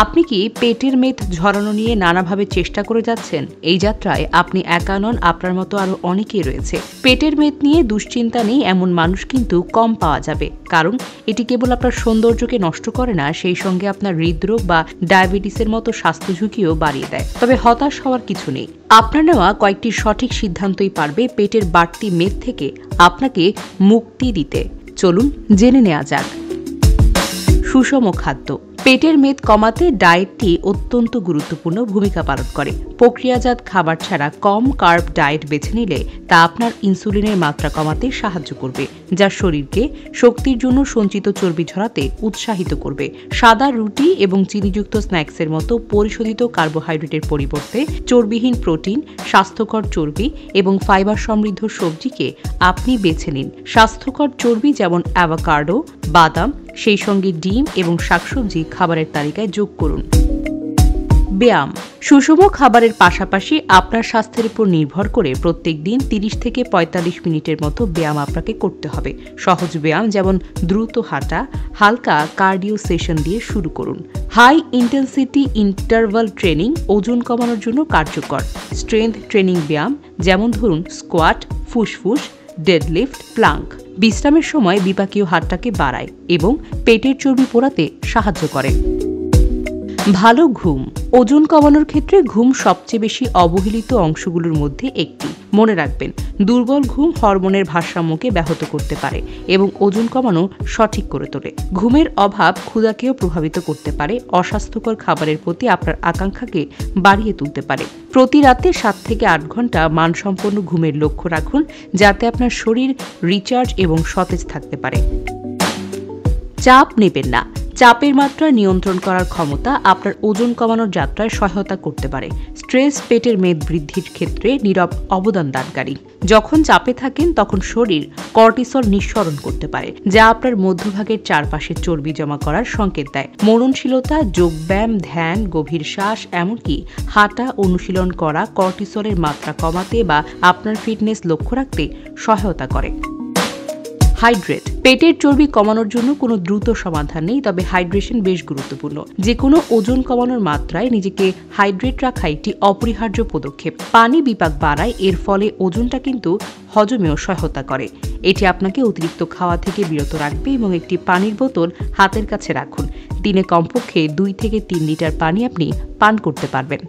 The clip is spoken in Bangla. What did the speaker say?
আপনি কি পেটের মেদ ঝরানো নিয়ে নানাভাবে চেষ্টা করে যাচ্ছেন? এই যাত্রায় আপনি একা নন, আপনার মতো আরো অনেকেই রয়েছে। পেটের মেদ নিয়ে দুশ্চিন্তা নেই এমন মানুষ কিন্তু কম পাওয়া যাবে, কারণ এটি কেবল আপনার সৌন্দর্যকে নষ্ট করে না, সেই সঙ্গে আপনার হৃদরোগ বা ডায়াবেটিসের মতো স্বাস্থ্য ঝুঁকিও বাড়িয়ে দেয়। তবে হতাশ হওয়ার কিছু নেই। আপনার নেওয়া কয়েকটি সঠিক সিদ্ধান্তই পারবে পেটের বাড়তি মেদ থেকে আপনাকে মুক্তি দিতে। চলুন জেনে নেওয়া যাক। সুষম খাদ্য। পেটের মেদ কমাতে ডায়েটটি অত্যন্ত গুরুত্বপূর্ণ ভূমিকা পালন করে। প্রক্রিয়াজাত খাবার ছাড়া কম কার্ব ডায়েট বেছে নিলে তা আপনার ইনসুলিনের মাত্রা কমাতে সাহায্য করবে, যা শরীরকে শক্তির জন্য সঞ্চিত চর্বি ঝরাতে উৎসাহিত করবে। সাদা রুটি এবং চিনিযুক্ত স্ন্যাক্সের মতো পরিশোধিত কার্বোহাইড্রেটের পরিবর্তে চর্বিহীন প্রোটিন, স্বাস্থ্যকর চর্বি এবং ফাইবার সমৃদ্ধ সবজিকে আপনি বেছে নিন। স্বাস্থ্যকর চর্বি যেমন অ্যাভোকাডো, বাদাম, সেই সঙ্গে ডিম এবং শাকসবজি খাবারের তালিকায় যোগ করুন। ব্যায়াম। সুষম খাবারের পাশাপাশি আপনার স্বাস্থ্যের উপর নির্ভর করে প্রত্যেক দিন 30 থেকে 45 মিনিটের মতো ব্যায়াম আপনাকে করতে হবে। সহজ ব্যায়াম যেমন দ্রুত হাঁটা, হালকা কার্ডিও সেশন দিয়ে শুরু করুন। হাই ইন্টেন্সিটি ইন্টারভাল ট্রেনিং ওজন কমানোর জন্য কার্যকর। স্ট্রেংথ ট্রেনিং ব্যায়াম যেমন ধরুন স্কোয়াট, ফুসফুস, ডেডলিফট, প্লাঙ্ক। বিশ্রামের সময় বিপাকীয় হাতটাকে বাড়ায় এবং পেটের চর্বি পোড়াতে সাহায্য করে। ভালো ঘুম। ওজন কমানোর ক্ষেত্রে ঘুম সবচেয়ে বেশি অবহেলিত অংশগুলোর মধ্যে একটি। মনে রাখবেন, দুর্বল ঘুম হরমোনের ভারসাম্যকে ব্যাহত করতে পারে এবং ওজন কমানো সঠিক করে তোলে। ঘুমের অভাব ক্ষুধাকেও প্রভাবিত করতে পারে, অস্বাস্থ্যকর খাবারের প্রতি আপনার আকাঙ্ক্ষাকে বাড়িয়ে তুলতে পারে। প্রতি রাতে 7 থেকে 8 ঘন্টা মানসম্পন্ন ঘুমের লক্ষ্য রাখুন, যাতে আপনার শরীর রিচার্জ এবং সতেজ থাকতে পারে। চাপ নেবেন না। চাপের মাত্রা নিয়ন্ত্রণ করার ক্ষমতা আপনার ওজন কমানোর যাত্রায় সহায়তা করতে পারে। স্ট্রেস পেটের মেদ বৃদ্ধির ক্ষেত্রে নীরব অবদান দানকারী। যখন চাপে থাকেন তখন শরীর কর্টিসল নিঃসরণ করতে পারে, যা আপনার মধ্যভাগের চারপাশে চর্বি জমা করার সংকেত দেয়। মননশীলতা, যোগব্যায়াম, ধ্যান, গভীর শ্বাস, এমনকি হাঁটা অনুশীলন করা কর্টিসলের মাত্রা কমাতে বা আপনার ফিটনেস লক্ষ্য রাখতে সহায়তা করে। হাইড্রেট। পেটের চর্বি কমানোর জন্য কোনো দ্রুত সমাধান নেই, তবে হাইড্রেশন বেশ গুরুত্বপূর্ণ। যে কোনো ওজন কমানোর মাত্রায় নিজেকে হাইড্রেট রাখা একটি অপরিহার্য পদক্ষেপ। পানি বিপাক বাড়ায়, এর ফলে ওজনটা কিন্তু হজমেও সহায়তা করে। এটি আপনাকে অতিরিক্ত খাওয়া থেকে বিরত রাখবে এবং একটি পানির বোতল হাতের কাছে রাখুন। দিনে কমপক্ষে 2 থেকে 3 লিটার পানি আপনি পান করতে পারবেন।